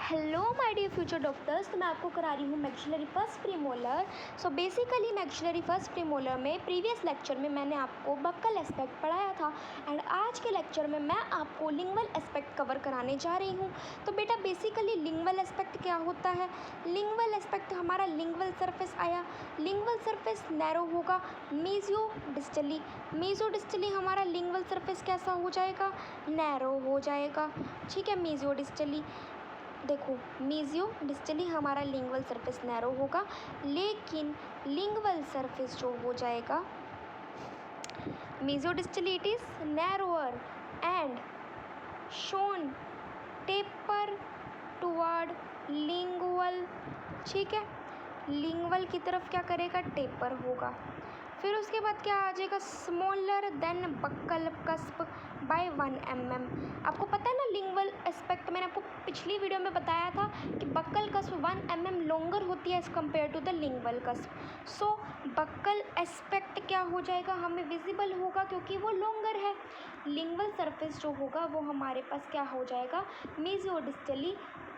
Hello my dear future doctors. तो मैं आपको करा रही हूँ maxillary first premolar. So basically maxillary first premolar में प्रीवियस लेक्चर में मैंने आपको बक्कल एस्पेक्ट पढ़ाया था एंड आज के लेक्चर में मैं आपको लिंगवल एस्पेक्ट कवर कराने जा रही हूँ। तो बेटा बेसिकली लिंगवल एस्पेक्ट क्या होता है? लिंगवल एस्पेक्ट हमारा लिंगवल सरफेस आया। लिंगवल सरफेस नैरो होगा मीजियो डिस्टली। मीजियो डिस्टली हमारा लिंगवल सरफेस कैसा हो जाएगा? नैरो हो जाएगा। ठीक है, मीजियो डिस्टली देखो, मीजियो डिस्टली हमारा लिंगवल सरफेस नैरो होगा, लेकिन लिंगवल सरफेस जो हो जाएगा mesiodistally it is narrower and shown taper toward lingual. ठीक है, लिंगवल की तरफ क्या करेगा? टेपर होगा। फिर उसके बाद क्या आ जाएगा? Smaller than buccal cusp by 1 mm। आपको पता है ना लिंगवल एस्पेक्ट, मैंने आपको पिछली वीडियो में बताया था कि बक्कल कस्प 1 mm लॉन्गर होती है as compare to the lingual cusp. So buccal aspect क्या हो जाएगा? हमें विजिबल होगा क्योंकि वो लॉन्गर है। लिंगवल सरफेस जो होगा वो हमारे पास क्या हो जाएगा? मीजियो डिस्टली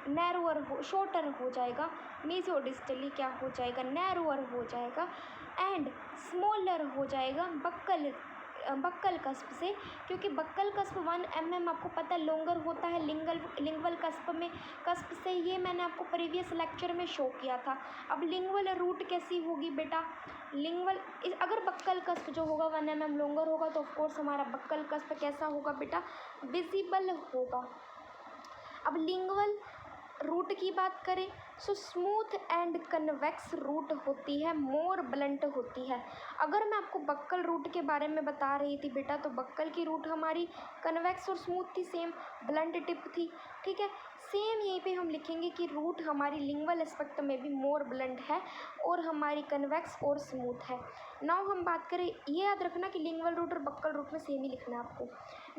नैरोअर हो, शॉर्टर हो जाएगा। मीजियो डिस्टली क्या हो जाएगा? नैरोअर हो जाएगा एंड स्मॉलर हो जाएगा बक्कल कस्प से, क्योंकि बक्कल कस्प 1 mm आपको पता है लॉन्गर होता है लिंगवल कस्प से। ये मैंने आपको प्रीवियस लेक्चर में शो किया था। अब लिंगवल रूट कैसी होगी बेटा? लिंगवल अगर बक्कल कस्प जो होगा 1 mm लॉन्गर होगा तो ऑफकोर्स हमारा बक्कल कस्प कैसा होगा बेटा? विजिबल होगा। अब लिंगवल रूट की बात करें so smooth and convex root होती है, मोर ब्लंट होती है। अगर मैं आपको बक्कल रूट के बारे में बता रही थी बेटा, तो बक्कल की रूट हमारी कन्वेक्स और स्मूथ थी, सेम ब्लंट टिप थी। ठीक है, सेम यहीं पे हम लिखेंगे कि रूट हमारी लिंगवल एस्पेक्ट में भी मोर ब्लंट है और हमारी कन्वेक्स और स्मूथ है। नाउ हम बात करें, ये याद रखना कि लिंगवल रूट और बक्कल रूट में सेम ही लिखना है आपको।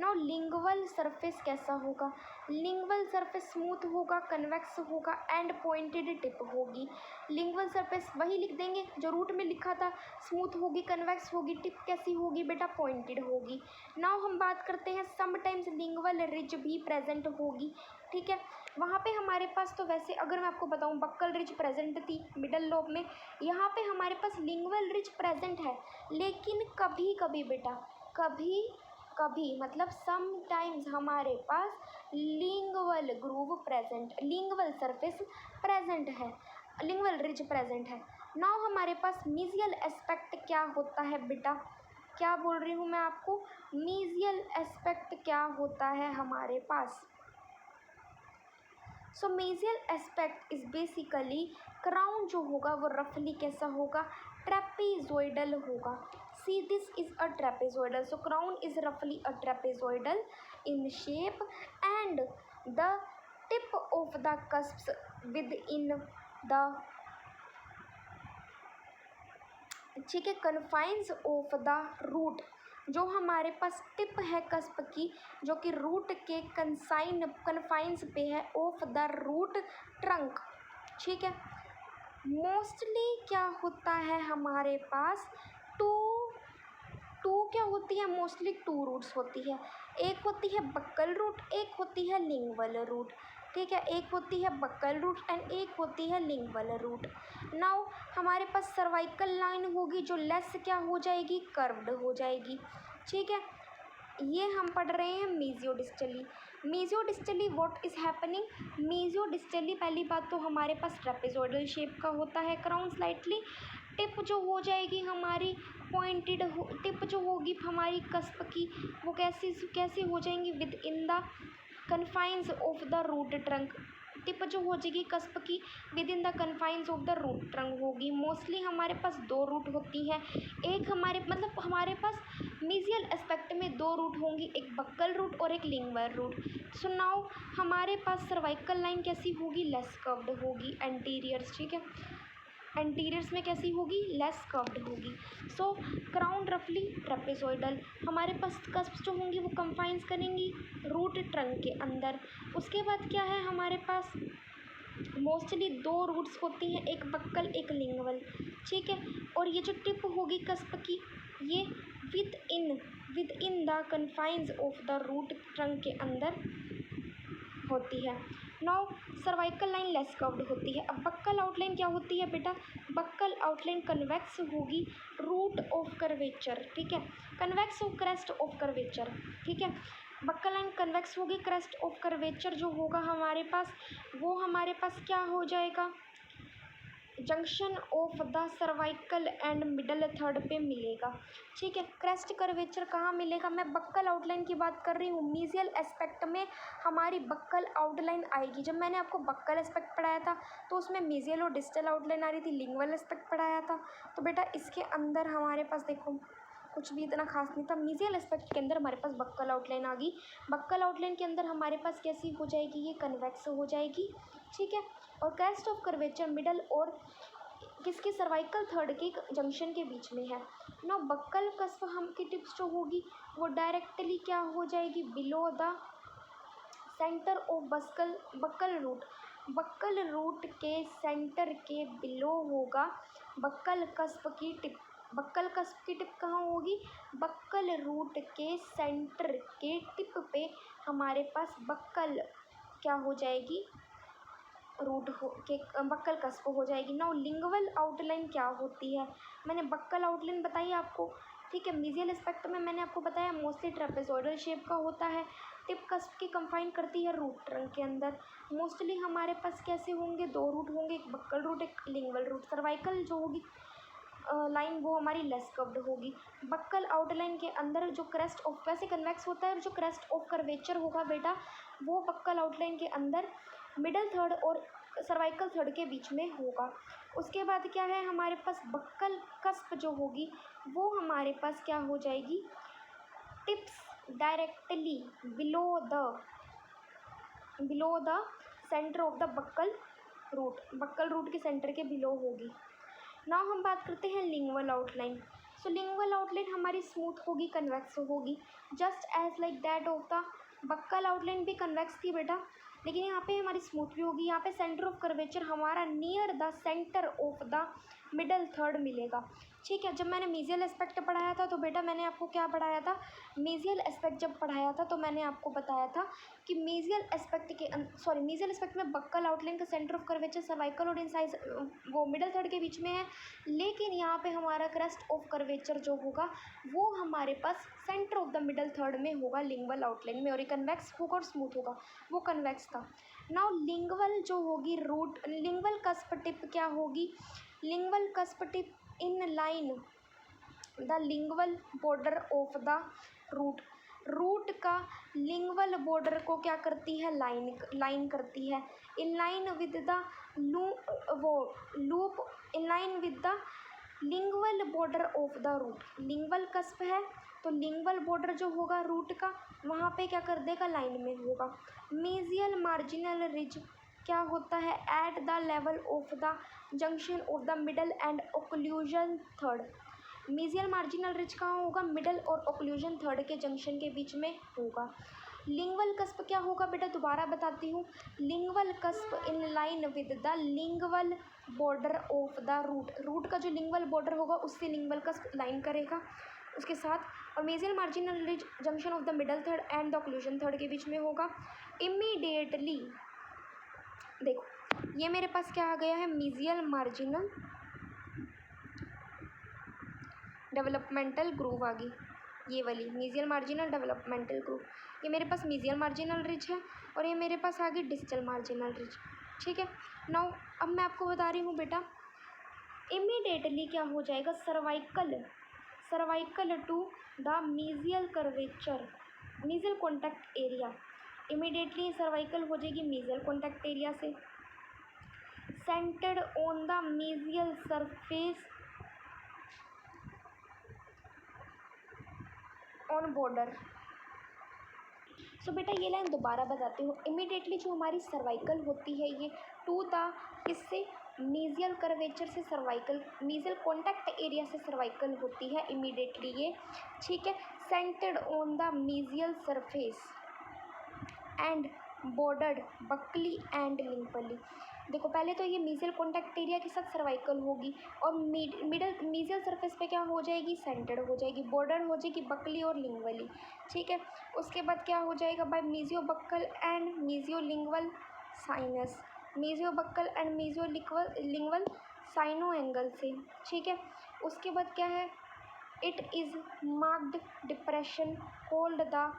नाउ लिंगवल सरफेस कैसा होगा? लिंगवल सरफेस स्मूथ होगा, कन्वेक्स होगा एंड पॉइंटेड टिप होगी। लिंगवल सरफेस वही लिख देंगे जो रूट में लिखा था, स्मूथ होगी, कन्वेक्स होगी, टिप कैसी होगी बेटा? पॉइंटेड होगी। नाउ हम बात करते हैं समटाइम्स लिंगवल रिज भी प्रेजेंट होगी। ठीक है, वहाँ पे हमारे पास तो वैसे अगर मैं आपको बताऊँ बक्कल रिज प्रेजेंट थी मिडल लोब में, यहाँ पे हमारे पास लिंगवल रिज प्रेजेंट है, लेकिन कभी कभी बेटा, कभी कभी मतलब समटाइम्स हमारे पास लिंगवल ग्रूव प्रेजेंट, लिंगवल सरफेस प्रेजेंट है, लिंगवल रिज प्रेजेंट है। नाउ हमारे पास मीजियल एस्पेक्ट क्या होता है बेटा? क्या बोल रही हूँ मैं आपको? मीजियल एस्पेक्ट क्या होता है हमारे पास? So mesial aspect is basically crown जो होगा वो रफली कैसा होगा? ट्रेपेजोइडल होगा। See this is a trapezoidal, so crown is रफली a trapezoidal in shape and the tip of the cusps within the, ठीक है, confines of the root। जो हमारे पास टिप है कस्प की जो कि रूट के कन्फाइंस पे है ऑफ द रूट ट्रंक। ठीक है, मोस्टली क्या होता है हमारे पास? टू क्या होती है? मोस्टली 2 रूट्स होती है। एक होती है बक्कल रूट, एक होती है लिंगवल रूट। ठीक है, एक होती है बक्कल रूट एंड एक होती है लिंगवल रूट। नाउ हमारे पास सर्वाइकल लाइन होगी जो लेस क्या हो जाएगी? कर्व्ड हो जाएगी। ठीक है, ये हम पढ़ रहे हैं मीजियो distally. मीजियो distally what is happening? मीजियो distally पहली बात तो हमारे पास ट्रेपेजोइडल शेप का होता है क्राउन, स्लाइटली टिप जो हो जाएगी हमारी पॉइंटेड टिप जो होगी हमारी कस्प की वो कैसी हो जाएंगी? Within the confines of the root trunk. Tip जो हो जाएगी कस्प की within the confines of the root trunk होगी। मोस्टली हमारे पास 2 रूट होती हैं, एक हमारे पास मीजियल एस्पेक्ट में 2 रूट होंगी, एक बक्कल रूट और एक लिंगवल रूट। सो नाउ हमारे पास सर्वाइकल लाइन कैसी होगी? लेस कर्व्ड होगी। एंटीरियर्स, ठीक है, एंटीरियर्स में कैसी होगी? लेस कर्व्ड होगी। सो क्राउन रफली ट्रेपेजोइडल। हमारे पास कस्प जो होंगी वो कंफाइंस करेंगी रूट ट्रंक के अंदर। उसके बाद क्या है हमारे पास? मोस्टली 2 रूट्स होती हैं, एक बक्कल एक लिंगवल। ठीक है, और ये जो टिप होगी कस्प की ये within the confines of the root trunk के अंदर होती है। Now cervical line less curved होती है। अब बक्कल आउटलाइन क्या होती है बेटा? बक्कल आउटलाइन कन्वेक्स होगी रूट ऑफ कर्वेचर, ठीक है, convex of crest of curvature, ठीक है। बक्कल लाइन कन्वेक्स होगी, क्रेस्ट ऑफ कर्वेचर जो होगा हमारे पास, वो हमारे पास क्या हो जाएगा? Junction of the cervical and middle third पे मिलेगा, ठीक है। क्रेस्ट कर्वेचर कहाँ मिलेगा? मैं बक्कल आउटलाइन की बात कर रही हूँ। मीजियल एस्पेक्ट में हमारी बक्कल आउटलाइन आएगी। जब मैंने आपको बक्कल एस्पेक्ट पढ़ाया था तो उसमें मीजियल और डिस्टल आउटलाइन आ रही थी, लिंगुअल एस्पेक्ट पढ़ाया था तो बेटा इसके अंदर हमारे पास देखो कुछ भी इतना खास नहीं था। मीजियल एस्पेक्ट के अंदर हमारे पास बक्कल आउटलाइन आ गई। बक्कल आउटलाइन के अंदर हमारे पास कैसी हो जाएगी? ये कन्वेक्स हो जाएगी, ठीक है। और क्रेस्ट ऑफ कर्वेचर मिडल और किसके? सर्वाइकल थर्ड के जंक्शन के बीच में है ना। बक्कल कस्प हम की टिप्स जो होगी वो डायरेक्टली क्या हो जाएगी? Below the centre of buccal root. Buccal root के सेंटर के बिलो होगा बक्कल कस्प की टिप। बक्कल कस्प की टिप कहाँ होगी? बक्कल रूट के सेंटर के टिप पे हमारे पास बक्कल क्या हो जाएगी? रूट हो के बक्कल कस्प हो जाएगी। नाउ लिंगुअल आउटलाइन क्या होती है? मैंने बक्कल आउटलाइन बताई आपको, ठीक है। मीजियल एस्पेक्ट में मैंने आपको बताया मोस्टली ट्रेपेजोइडल शेप का होता है। टिप कस्प की कंफाइन करती है रूट ट्रंक के अंदर। मोस्टली हमारे पास कैसे होंगे? दो रूट होंगे, एक बक्कल रूट एक लिंगुअल रूट। सर्वाइकल जो होगी लाइन वो हमारी लेस कर्व्ड होगी। बक्कल आउटलाइन के अंदर जो क्रेस्ट ऑफ वैसे कन्वेक्स होता है और जो क्रेस्ट ऑफ कर्वेचर होगा बेटा वो बक्कल आउटलाइन के अंदर मिडल थर्ड और सर्वाइकल थर्ड के बीच में होगा। उसके बाद क्या है हमारे पास? बक्कल कस्प जो होगी वो हमारे पास क्या हो जाएगी? Tips directly below the centre of the buccal root के सेंटर के बिलो होगी। नाउ हम बात करते हैं lingual outline. So lingual outline हमारी स्मूथ होगी, कन्वेक्स होगी, just as like that of the buccal outline भी कन्वेक्स थी बेटा, लेकिन यहाँ पे हमारी स्मूथ भी होगी। यहाँ पे सेंटर ऑफ कर्वेचर हमारा near the centre of the middle third मिलेगा, ठीक है। जब मैंने मीजियल एस्पेक्ट पढ़ाया था तो बेटा मैंने आपको क्या पढ़ाया था? मीजियल एस्पेक्ट जब पढ़ाया था तो मैंने आपको बताया था कि मीजियल एस्पेक्ट में बक्कल आउटलाइन का सेंटर ऑफ कर्वेचर सर्वाइकल और इनसाइड वो मिडल थर्ड के बीच में है, लेकिन यहाँ पे हमारा क्रेस्ट ऑफ कर्वेचर जो होगा वो हमारे पास centre of the middle third में होगा लिंगुअल आउटलाइन में, और ये कन्वेक्स होगा और स्मूथ होगा, वो कन्वेक्स था। नाउ लिंगुअल जो होगी रूट, लिंगुअल कस्प टिप क्या होगी? Lingual cusp tip in line the lingual border of the root का लिंगुअल बॉर्डर को क्या करती है? लाइन करती है। In line with the loop in line with the lingual border of the root. Lingual cusp है तो लिंगुअल बॉर्डर जो होगा रूट का वहाँ पे क्या कर देगा? लाइन में होगा। मीजियल मार्जिनल रिज क्या होता है? At the level of the junction of the middle and occlusion third. Mesial marginal ridge कहाँ होगा? मिडल और ओक्लूजन थर्ड के जंक्शन के बीच में होगा। लिंगुअल कस्प क्या होगा बेटा? दोबारा बताती हूँ। Lingual cusp in line with the lingual border of the root का जो लिंगुअल बॉर्डर होगा उससे लिंगुअल कस्प लाइन करेगा उसके साथ, और mesial marginal ridge junction of the middle third and the occlusion third के बीच में होगा। इमीडिएटली देखो ये मेरे पास क्या आ गया है? मीजियल मार्जिनल डेवलपमेंटल ग्रूव आ गई, ये वाली मीजियल मार्जिनल डेवलपमेंटल ग्रूव। ये मेरे पास मीजियल मार्जिनल रिज है और ये मेरे पास आ गई डिस्टल मार्जिनल रिज, ठीक है। नाउ अब मैं आपको बता रही हूँ बेटा इमीडिएटली क्या हो जाएगा? Cervical to the mesial curvature, mesial contact area. Immediately cervical हो जाएगी मीजियल कॉन्टैक्ट एरिया से, centred on the mesial surface on border. So बेटा ये लाइन दोबारा बताती हूँ। इमीडिएटली जो हमारी सर्वाइकल होती है ये टू द इससे मीजियल कर्वेचर से सर्वाइकल, मीजियल कॉन्टैक्ट एरिया से सर्वाइकल होती है इमीडिएटली ये, ठीक है। Centred on the mesial surface and bordered buccally and lingually. देखो पहले तो ये मीजियल कॉन्टैक्ट एरिया के साथ सर्वाइकल होगी और मिडल मीजियल सरफेस पे क्या हो जाएगी? सेंटर्ड हो जाएगी, बॉर्डर हो जाएगी बक्ली और लिंगवली, ठीक है। उसके बाद क्या हो जाएगा? By mesiobuccal and mesiolingual sinus, mesiobuccal and mesiolingual साइनो एंगल से, ठीक है। उसके बाद क्या है, it is marked depression called the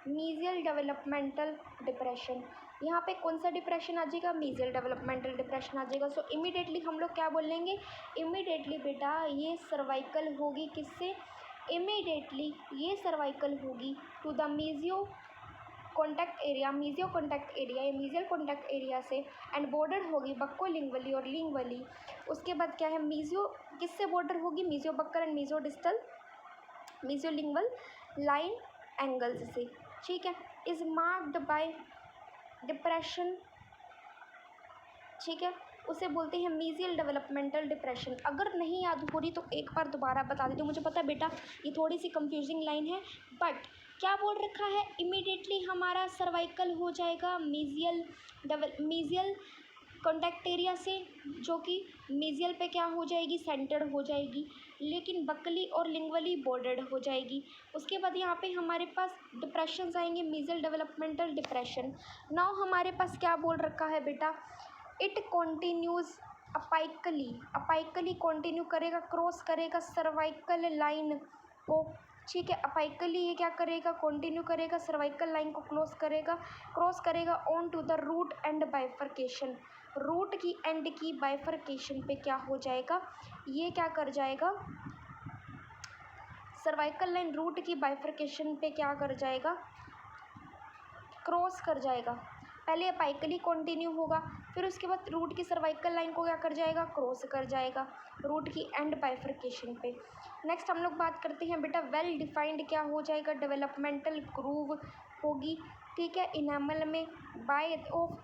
mesial developmental depression. यहाँ पे कौन सा डिप्रेशन आ जाएगा, मीजियल डेवलपमेंटल डिप्रेशन आ जाएगा। सो इमीडिएटली हम लोग क्या बोलेंगे, इमीडिएटली बेटा ये सर्वाइकल होगी किससे, इमीडिएटली ये सर्वाइकल होगी to the mesio contact area, mesio contact area या मीजियल कॉन्टैक्ट एरिया से, एंड बॉर्डर होगी बक्कोलिंगवली और लिंगवली। उसके बाद क्या है, मीजियो किससे बॉर्डर होगी, mesiobuccal and mesiodistal mesiolingual line angles से, ठीक है। इज मार्क्ड बाय डिप्रेशन, ठीक है, उसे बोलते हैं मीजियल डेवलपमेंटल डिप्रेशन। अगर नहीं याद हो रही तो एक बार दोबारा बता देती हूँ, मुझे पता है बेटा ये थोड़ी सी कंफ्यूजिंग लाइन है, बट क्या बोल रखा है, इमीडिएटली हमारा सर्वाइकल हो जाएगा मीजियल कॉन्टैक्ट एरिया से, जो कि मीजियल पे क्या हो जाएगी, सेंटर्ड हो जाएगी, लेकिन बक्कली और लिंगवली बॉर्डर्ड हो जाएगी। उसके बाद यहाँ पे हमारे पास डिप्रेशंस आएंगे, मीजियल डेवलपमेंटल डिप्रेशन। नाउ हमारे पास क्या बोल रखा है बेटा, इट कॉन्टिन्यूज अपाइकली कॉन्टिन्यू करेगा, क्रॉस करेगा सर्वाइकल लाइन को, ठीक है। अपाइकली ये क्या करेगा, कॉन्टिन्यू करेगा, सर्वाइकल लाइन को क्रॉस करेगा on to the root end bifurcation, root की एंड की बाइफर्केशन पे क्या हो जाएगा, ये क्या कर जाएगा, सर्वाइकल लाइन रूट की बाइफर्केशन पे क्या कर जाएगा, क्रॉस कर जाएगा। पहले अपाइकली कंटिन्यू होगा, फिर उसके बाद रूट की सर्वाइकल लाइन को क्या कर जाएगा, क्रॉस कर जाएगा रूट की एंड बाइफर्केशन पे। नेक्स्ट हम लोग बात करते हैं बेटा, वेल डिफाइंड क्या हो जाएगा, डेवलपमेंटल ग्रूव होगी, ठीक है, इनेमल में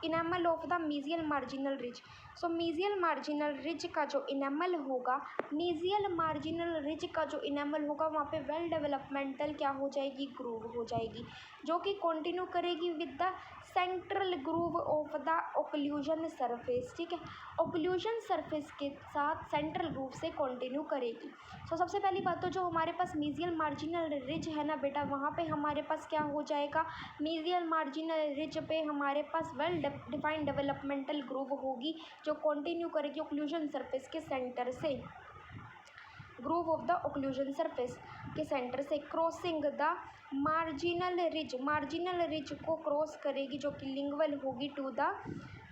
enamel of the mesial marginal ridge. So mesial marginal ridge का जो इनेमल होगा, मीजियल मार्जिनल रिज का जो इनेमल होगा वहाँ पे वेल डेवलपमेंटल क्या हो जाएगी, ग्रूव हो जाएगी, जो कि कंटिन्यू करेगी with the central groove of the occlusion surface, ठीक है, ओक्लूजन सरफेस के साथ सेंट्रल ग्रूव से कंटिन्यू करेगी। सो सबसे पहली बात तो जो हमारे पास मीजियल मार्जिनल रिज है ना बेटा, वहाँ पे हमारे पास क्या हो जाएगा, मीजियल मार्जिनल रिज पे हमारे पास वेल डिफाइंड डेवलपमेंटल ग्रूव होगी, जो कंटिन्यू करेगी ओक्लूजन सरफेस के सेंटर से, groove of the occlusion surface के सेंटर से, क्रॉसिंग द मार्जिनल रिज को क्रॉस करेगी, जो कि लिंगवल होगी टू द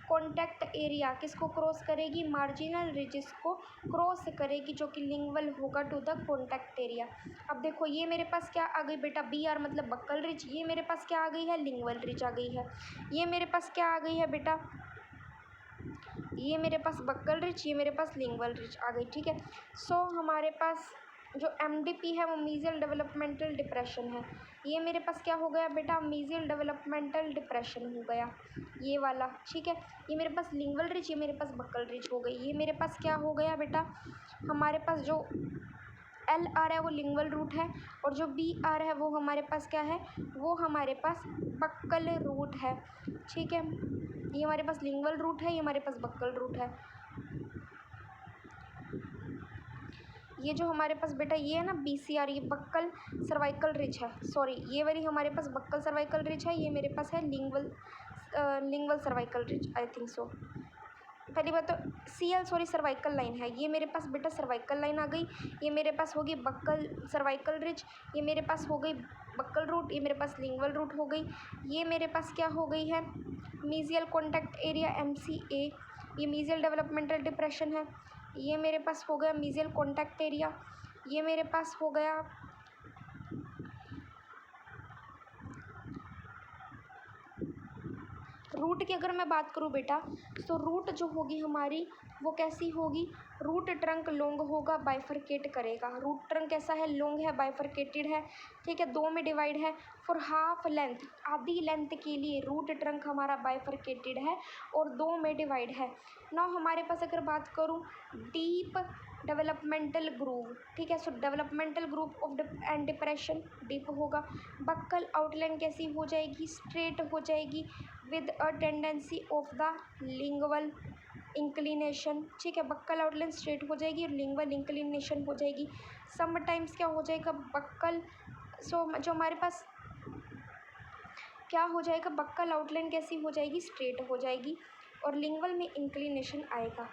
कॉन्टैक्ट एरिया, किसको क्रॉस करेगी, मार्जिनल रिजिस को क्रॉस करेगी, जो कि लिंगवल होगा टू द कॉन्टैक्ट एरिया। अब देखो ये मेरे पास क्या आ गई बेटा, बी आर मतलब बक्कल रिज, ये मेरे पास क्या आ गई है, लिंगवल रिज आ गई है, ये मेरे पास क्या आ गई है बेटा, ये मेरे पास बक्कल रिज, ये मेरे पास लिंगवल रिज आ गई, ठीक है। सो हमारे पास जो MDP है वो मीजियल डेवलपमेंटल डिप्रेशन है, ये मेरे पास क्या हो गया बेटा, मीजियल डेवलपमेंटल डिप्रेशन हो गया ये वाला, ठीक है। ये मेरे पास लिंगवल रिज, ये मेरे पास बक्कल रिज हो गई। ये मेरे पास क्या हो गया बेटा, हमारे पास जो LR है वो लिंगवल रूट है, और जो BR है वो हमारे पास क्या है, वो हमारे पास बक्कल रूट है, ठीक है। ये हमारे पास लिंगवल रूट है, ये हमारे पास बक्कल रूट है। ये जो हमारे पास बेटा ये है ना BCR, ये बक्कल सर्वाइकल रिज है, सॉरी ये वाली हमारे पास बक्कल सर्वाइकल रिज है, ये मेरे पास है lingual cervical ridge, I think so. पहली बात तो CL सॉरी सर्वाइकल लाइन है, ये मेरे पास बेटा सर्वाइकल लाइन आ गई, ये मेरे पास होगी बक्कल सर्वाइकल रिज, ये मेरे पास हो गई बक्कल रूट, ये मेरे पास लिंगवल रूट हो गई। ये मेरे पास क्या हो गई है, मीजियल कॉन्टैक्ट एरिया MCA, ये मीजियल डेवलपमेंटल डिप्रेशन है। ये मेरे पास हो गया मीजियल कॉन्टैक्ट एरिया, ये मेरे पास हो गया रूट की। अगर मैं बात करूँ बेटा तो रूट जो होगी हमारी वो कैसी होगी, रूट ट्रंक लॉन्ग होगा, बाइफरकेट करेगा। रूट ट्रंक कैसा है, लॉन्ग है, बाइफरकेटेड है, ठीक है, दो में डिवाइड है। फॉर हाफ लेंथ, आधी लेंथ के लिए रूट ट्रंक हमारा बाइफरकेटेड है और दो में डिवाइड है। नाउ हमारे पास अगर बात करूँ डीप डेवलपमेंटल ग्रूव, ठीक है, so developmental groove of and depression deep होगा। बक्कल आउटलाइन कैसी हो जाएगी, स्ट्रेट हो जाएगी with a tendency of the lingual inclination, ठीक है, बक्कल आउटलाइन स्ट्रेट हो जाएगी और लिंगवल इंक्लिनेशन हो जाएगी। समटाइम्स क्या हो जाएगा बक्कल, सो जो हमारे पास क्या हो जाएगा, बक्कल आउटलाइन कैसी हो जाएगी, स्ट्रेट हो जाएगी और लिंगवल में इंक्लिनेशन आएगा।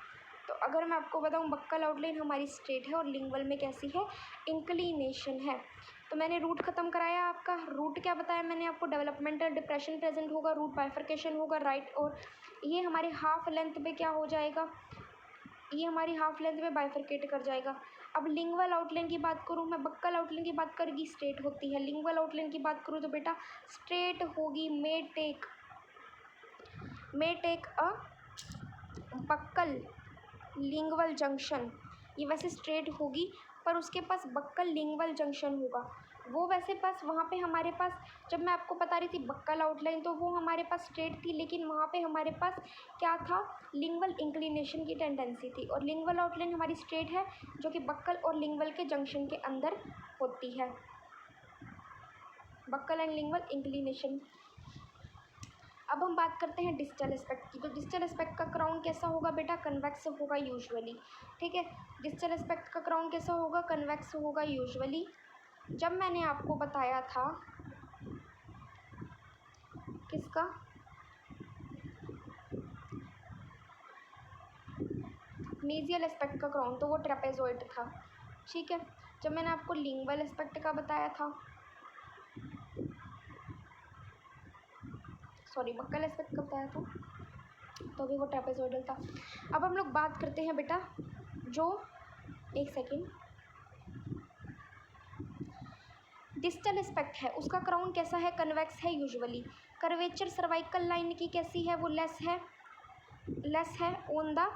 तो अगर मैं आपको बताऊं बक्कल आउटलाइन हमारी स्ट्रेट है और लिंगवल में कैसी है, इंक्लिनेशन है। तो मैंने रूट खत्म कराया आपका। रूट क्या बताया मैंने आपको, डेवलपमेंटल डिप्रेशन प्रेजेंट होगा, रूट बाइफर्केशन होगा राइट, और ये हमारे हाफ लेंथ पे क्या हो जाएगा, ये हमारी हाफ लेंथ पे बाइफर्केट कर जाएगा। अब लिंगवल आउटलाइन की बात करूँ मैं, बक्कल आउटलाइन की बात करेगी स्ट्रेट होती है, लिंगवल आउटलाइन की बात करूँ तो बेटा स्ट्रेट होगी। May take a buccal lingual junction, ये वैसे स्ट्रेट होगी पर उसके पास बक्कल लिंगवल जंक्शन होगा। वो वैसे पास वहाँ पे हमारे पास, जब मैं आपको बता रही थी बक्कल आउटलाइन तो वो हमारे पास स्ट्रेट थी, लेकिन वहाँ पे हमारे पास क्या था, लिंगवल इंक्लिनेशन की टेंडेंसी थी। और लिंगवल आउटलाइन हमारी स्ट्रेट है जो कि बक्कल और लिंगवल के जंक्शन के अंदर होती है, बक्कल एंड लिंगवल इंक्लिनेशन। अब हम बात करते हैं डिस्टल एस्पेक्ट की। तो डिस्टल एस्पेक्ट का क्राउन कैसा होगा बेटा, कन्वेक्स होगा यूजुअली। ठीक है, डिस्टल एस्पेक्ट का क्राउन कैसा होगा, कन्वेक्स होगा यूजुअली। जब मैंने आपको बताया था किसका, मीजियल एस्पेक्ट का क्राउन, तो वो ट्रेपेजॉइड था। ठीक है, जब मैंने आपको लिंगवल एस्पेक्ट का बताया था, सॉरी बक्कल एस्पेक्ट का बताया था, तो भी वो ट्रेपेजॉइडल था। अब हम लोग बात करते हैं बेटा जो, एक सेकेंड, डिस्टल एस्पेक्ट है उसका क्राउन कैसा है, कन्वेक्स है यूजुअली। कर्वेचर सर्वाइकल लाइन की कैसी है, वो लेस है on the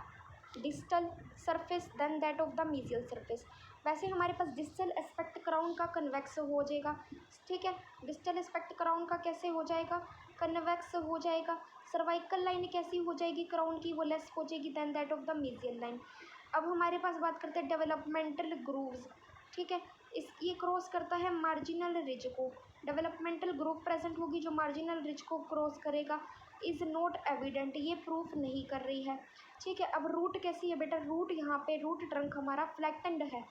distal surface than that of the mesial surface. वैसे हमारे पास डिस्टल एस्पेक्ट क्राउन का कन्वेक्स हो जाएगा। ठीक है, डिस्टल एस्पेक्ट क्राउन का कैसे हो जाएगा, कन्वेक्स हो जाएगा। सर्वाइकल लाइन कैसी हो जाएगी क्राउन की, वो लेस हो जाएगी than that of the mesial line. अब हमारे पास बात करते हैं डेवलपमेंटल ग्रूव्स। ठीक है, ये क्रॉस करता है मार्जिनल रिज को, डेवलपमेंटल ग्रुप प्रेजेंट होगी जो मार्जिनल रिज को क्रॉस करेगा, इज़ नॉट एविडेंट, ये प्रूफ नहीं कर रही है। ठीक है, अब रूट कैसी है बेटा, रूट यहाँ पे रूट ट्रंक हमारा फ्लैटेंड है।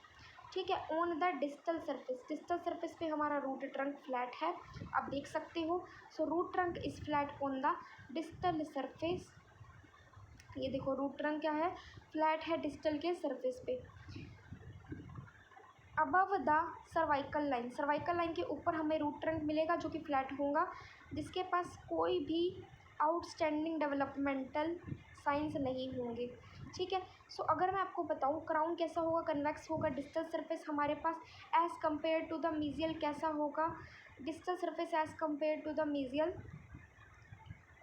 ठीक है, ऑन द डिस्टल सरफेस पे हमारा रूट ट्रंक फ्लैट है, आप देख सकते हो। So root trunk is flat on the distal surface. ये देखो रूट ट्रंक क्या है, फ्लैट है डिस्टल के सरफेस पे। अबव द सर्वाइकल लाइन के ऊपर हमें रूट ट्रंक मिलेगा जो कि फ्लैट होगा, जिसके पास कोई भी आउटस्टैंडिंग डेवलपमेंटल साइंस नहीं होंगे। ठीक है, सो अगर मैं आपको बताऊं क्राउन कैसा होगा, कन्वेक्स होगा। डिस्टल सरफेस हमारे पास as compare to the mesial कैसा होगा, distal surface as compare to the mesial.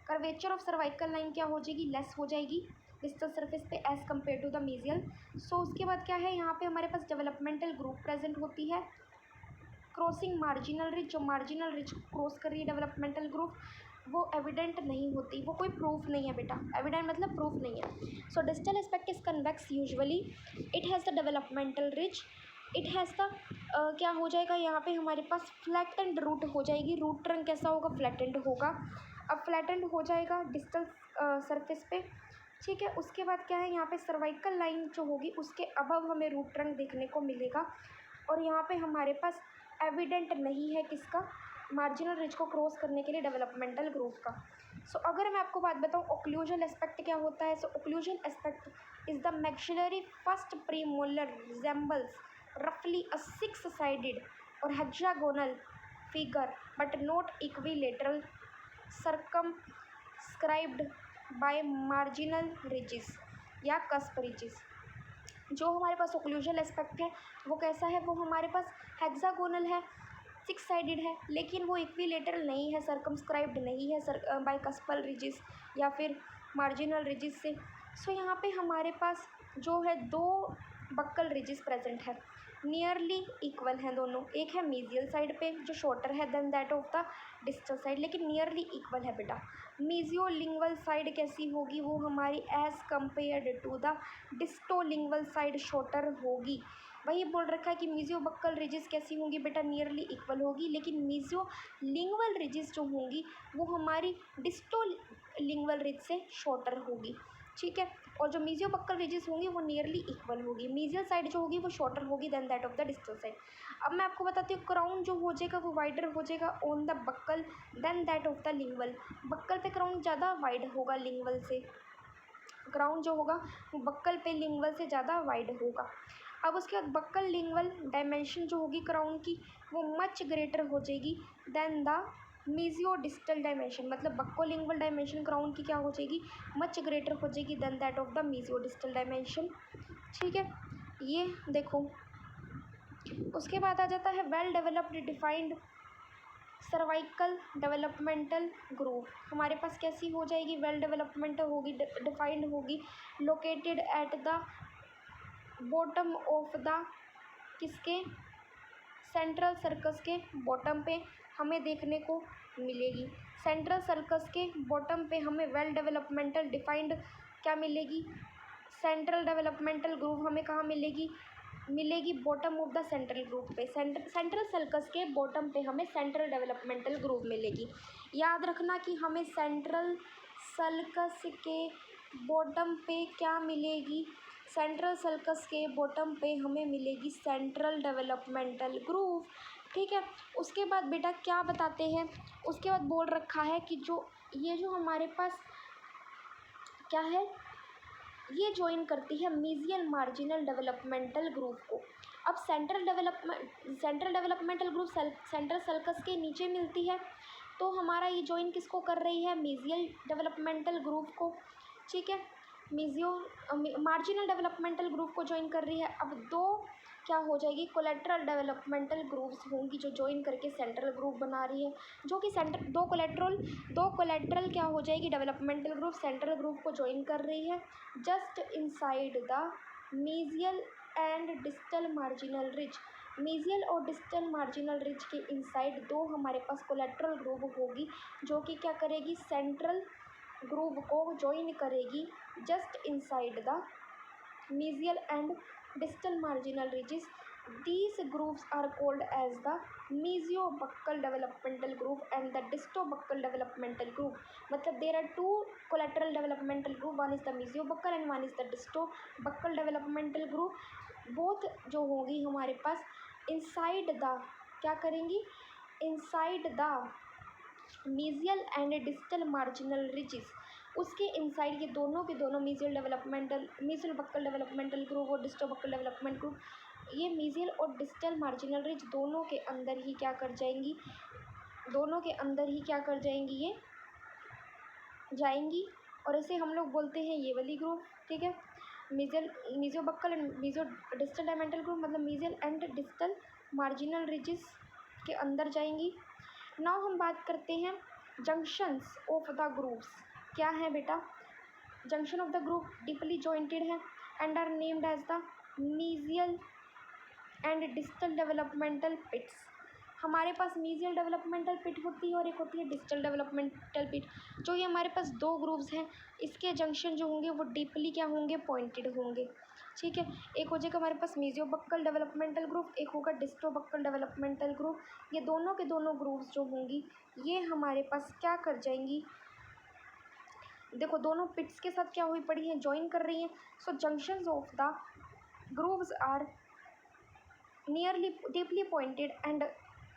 Curvature of cervical line क्या हो जाएगी, लेस हो जाएगी डिस्टल सरफेस पे as compare to the mesial. So उसके बाद क्या है, यहाँ पे हमारे पास डेवलपमेंटल ग्रुप प्रेजेंट होती है, क्रॉसिंग मार्जिनल रिज, जो मार्जिनल रिज क्रॉस कर रही है डेवलपमेंटल ग्रुप, वो एविडेंट नहीं होती, वो कोई प्रूफ नहीं है बेटा, एविडेंट मतलब प्रूफ नहीं है। So distal aspect is convex usually, it has the developmental ridge, it has the क्या हो जाएगा यहाँ पे हमारे पास फ्लैटेंड रूट हो जाएगी, रूट ट्रंक कैसा होगा, फ्लैटेंड होगा। अब फ्लैटेंड हो जाएगा डिस्टल सरफेस पे। ठीक है, उसके बाद क्या है, यहाँ पे सर्वाइकल लाइन जो होगी उसके अबव हमें रूट ट्रंक देखने को मिलेगा, और यहाँ पे हमारे पास एविडेंट नहीं है किसका, मार्जिनल रिज को क्रॉस करने के लिए डेवलपमेंटल ग्रुप का। सो अगर मैं आपको बात बताऊँ ओक्लूजल एस्पेक्ट क्या होता है, so occlusal aspect is the maxillary first premolar resembles रफली अ 6-sided और hexagonal figure but not equilateral circumscribed by marginal ridges या कस्प रिजिस। जो हमारे पास ओक्लूजल एस्पेक्ट है वो कैसा है, वो हमारे पास हेक्सागोनल है, 6-sided है, लेकिन वो इक्विलेटरल नहीं है, सर्कमस्क्राइब्ड नहीं है बाय कस्पल रिजिस या फिर मार्जिनल रिजिस से। सो यहाँ पे हमारे पास जो है दो बक्कल रिजिस प्रेजेंट है, नियरली इक्वल हैं दोनों, एक है मीजियल साइड पे जो शॉर्टर है then that of the distal side, लेकिन नियरली इक्वल है बेटा। मीजियोलिंगवल साइड कैसी होगी, वो हमारी as compared to the distolingual side shorter होगी। वही बोल रखा है कि मीजियो बक्कल रिजिस कैसी होंगी बेटा, नियरली इक्वल होगी, लेकिन मीजियो लिंगवल रिजिस जो होंगी वो हमारी डिस्टो लिंगवल रिज से शॉर्टर होगी। ठीक है। और जो मीजियो बक्कल रिजेस होंगी वो नियरली इक्वल होगी। मीजियल साइड जो होगी वो शॉर्टर होगी than that of the distal side. अब मैं आपको बताती हूँ क्राउन जो हो जाएगा वो वाइडर हो जाएगा on the buccal then that of the lingual. Buccal पे क्राउन ज़्यादा वाइड होगा लिंगवल से। क्राउन जो होगा वो बक्कल पे लिंगवल से ज़्यादा वाइड होगा। अब उसके बाद बक्कल लिंगवल डायमेंशन जो होगी क्राउन की वो मच ग्रेटर हो जाएगी than the mesiodistal dimension. मतलब बक्को लिंगवल डायमेंशन क्राउन की क्या हो जाएगी, मच ग्रेटर हो जाएगी than that of the mesiodistal dimension. ठीक है, ये देखो। उसके बाद आ जाता है well developed defined cervical developmental groove. हमारे पास कैसी हो जाएगी, वेल डेवलपमेंट होगी, डिफाइंड होगी, located at the bottom of the किसके, सेंट्रल सर्कस के बॉटम पे हमें देखने को मिलेगी। सेंट्रल सर्कस के बॉटम पे हमें वेल डेवलपमेंटल डिफाइंड क्या मिलेगी, सेंट्रल डेवलपमेंटल ग्रूव हमें कहाँ मिलेगी, मिलेगी bottom of the central group पे। सेंट्रल सर्कस के बॉटम पे हमें सेंट्रल डेवलपमेंटल ग्रुप मिलेगी। याद रखना कि हमें सेंट्रल सर्कस के बॉटम पे क्या मिलेगी, सेंट्रल सर्कस के बॉटम पे हमें मिलेगी सेंट्रल डेवलपमेंटल ग्रुप। ठीक है। उसके बाद बेटा क्या बताते हैं, उसके बाद बोल रखा है कि जो ये जो हमारे पास क्या है, ये ज्वाइन करती है मीजियल मार्जिनल डेवलपमेंटल ग्रुप को। अब central developmental group central sulcus के नीचे मिलती है, तो हमारा ये ज्वाइन किसको कर रही है, मीजियल डेवलपमेंटल ग्रुप को। ठीक है, मार्जिनल डेवलपमेंटल ग्रुप को ज्वाइन कर रही है। अब दो क्या हो जाएगी, कोलेट्रल डेवलपमेंटल ग्रुप्स होंगी जो ज्वाइन करके सेंट्रल ग्रुप बना रही है, जो कि दो कोलेट्रल क्या हो जाएगी, डेवलपमेंटल ग्रुप सेंट्रल ग्रुप को ज्वाइन कर रही है just inside the mesial and distal marginal ridge. Mesial और डिस्टल मार्जिनल रिज के इनसाइड दो हमारे पास कोलेट्रल ग्रुप होगी जो कि क्या करेगी, सेंट्रल ग्रुप को ज्वाइन करेगी just inside the mesial and distal marginal ridges. These groups are called as the mesiobuccal developmental group and the distobuccal developmental group. मतलब there are two collateral developmental group, one is the mesiobuccal and one is the distobuccal developmental group. Both जो होंगी हमारे पास inside the क्या करेंगी, inside the mesial and distal marginal ridges, उसके inside ये दोनों के दोनों मीजियल बक्कल डेवलपमेंटल ग्रुप और डिस्टोबक्कल डेवलपमेंट ग्रुप, ये मीजियल और डिस्टल मार्जिनल रिज दोनों के अंदर ही क्या कर जाएंगी, दोनों के अंदर ही क्या कर जाएंगी, ये जाएंगी। और इसे हम लोग बोलते हैं ये वाली ग्रुप। ठीक है, mesiobuccal and mesiodistal डायमेंटल ग्रुप मतलब mesial and distal marginal ridges के अंदर जाएंगी। नाउ हम बात करते हैं जंक्शंस ऑफ द ग्रुप्स। क्या है बेटा, junction of the groove deeply jointed है and are named as the mesial and distal developmental pits. हमारे पास मीजियल डेवलपमेंटल पिट होती है और एक होती है डिस्टल डेवलपमेंटल पिट। जो ये हमारे पास दो ग्रुप्स हैं, इसके जंक्शन जो होंगे वो डीपली क्या होंगे, पॉइंटेड होंगे। ठीक है, एक हो जाएगा हमारे पास मीजियोबक्कल डेवलपमेंटल ग्रुप, एक होगा डिस्टोबक्कल डेवलपमेंटल ग्रुप। ये दोनों के दोनों ग्रुप्स जो होंगी ये हमारे पास क्या कर जाएंगी, देखो दोनों पिट्स के साथ क्या हुई पड़ी हैं, ज्वाइन कर रही हैं। So junctions of the grooves are nearly deeply pointed and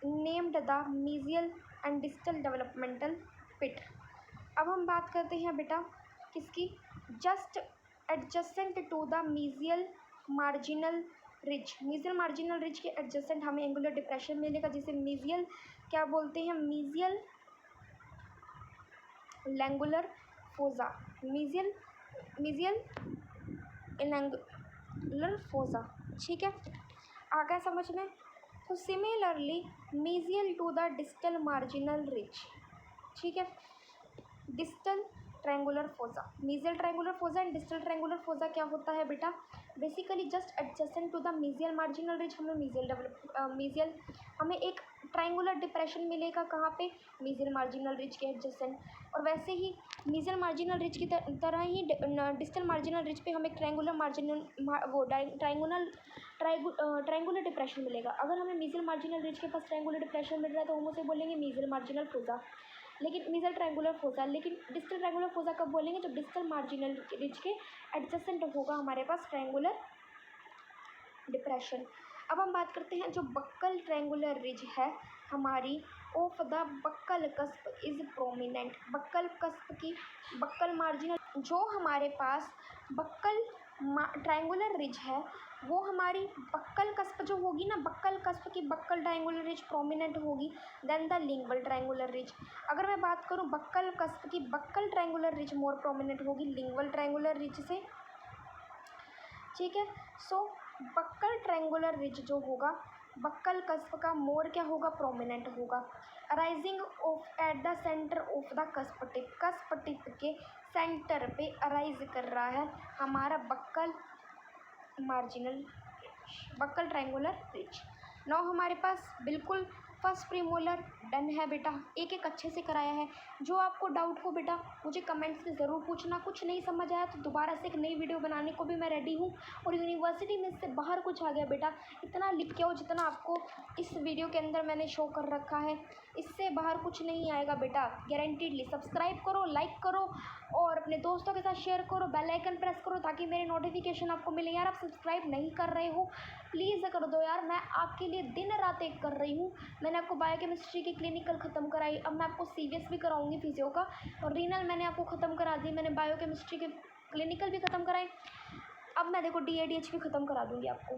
named the mesial and distal developmental pit. अब हम बात करते हैं बेटा किसकी, just adjacent to the mesial marginal ridge. Mesial marginal ridge के एडजेसेंट हमें एंगुलर डिप्रेशन मिलेगा जिसे मीजियल क्या बोलते हैं, मीजियल लैंगुलर फोजा, मीजियल लैंगुलर फोजा। ठीक है, आ गया समझ में। तो similarly mesial to the distal marginal ridge. ठीक है, distal triangular fossa, mesial triangular fossa and distal triangular fossa क्या होता है बेटा, basically just adjacent to the mesial marginal ridge हमें मीजियल हमें एक ट्रायंगुलर डिप्रेशन मिलेगा कहाँ पे, मीजियल मार्जिनल रिज के एडजेसेंट। और वैसे ही मीजियल मार्जिनल रिज की तरह ही डिस्टल मार्जिनल रिज पे हमें ट्रायंगुलर मार्जिनल वो ट्रायंगुलर डिप्रेशन मिलेगा। अगर हमें मीजियल मार्जिनल रिज के पास ट्रायंगुलर डिप्रेशन मिल रहा है तो हम उसे बोलेंगे मीजियल मार्जिनल फोजा। लेकिन मिसल ट्रायंगुलर फोसा, लेकिन डिस्टल ट्रायंगुलर फोसा कब बोलेंगे? जब डिस्टल मार्जिनल रिज के एडजेसेंट होगा हमारे पास ट्रायंगुलर डिप्रेशन। अब हम बात करते हैं जो बक्कल ट्रायंगुलर रिज है हमारी, of the buckle cusp is prominent. Buckle cusp की बक्कल मार्जिनल, जो हमारे पास बक्कल ट्रायंगुलर रिज है वो हमारी बक्कल कस्प जो होगी ना, बक्कल कस्प की बक्कल ट्रायंगुलर रिज प्रोमिनेंट होगी than the lingual triangular ridge. अगर मैं बात करूँ बक्कल कस्प की buccal triangular ridge more prominent होगी लिंगुअल ट्रायंगुलर रिज से, ठीक है। सो बक्कल ट्रायंगुलर रिज जो होगा बक्कल कस्प का मोर क्या होगा? प्रोमिनेंट होगा। Arising of at the centre of the cusp tip के सेंटर पे अराइज कर रहा है हमारा buccal marginal buccal triangular ridge. Now हमारे पास बिल्कुल फर्स्ट प्रीमोलर डन है बेटा, एक एक अच्छे से कराया है। जो आपको डाउट हो बेटा मुझे कमेंट्स में ज़रूर पूछना, कुछ नहीं समझ आया तो दोबारा से एक नई वीडियो बनाने को भी मैं रेडी हूँ। और यूनिवर्सिटी में इससे बाहर कुछ आ गया बेटा, इतना लिख के आओ जितना आपको इस वीडियो के अंदर मैंने शो कर रखा है, इससे बाहर कुछ नहीं आएगा बेटा गारंटीडली। सब्सक्राइब करो, लाइक करो और अपने दोस्तों के साथ शेयर करो, बेल आइकन प्रेस करो ताकि मेरे नोटिफिकेशन आपको मिले। यार आप सब्सक्राइब नहीं कर रहे हो प्लीज़ कर दो यार, मैं आपके लिए दिन रात एक कर रही हूँ। मैंने आपको बायोकेमिस्ट्री की क्लिनिकल ख़त्म कराई, अब मैं आपको सीवीएस भी कराऊंगी फिजियो का, और रीनल मैंने आपको ख़त्म करा दी, मैंने बायोकेमिस्ट्री के क्लिनिकल भी ख़त्म कराए, अब मैं देखो डीएडीएच भी ख़त्म करा दूँगी आपको।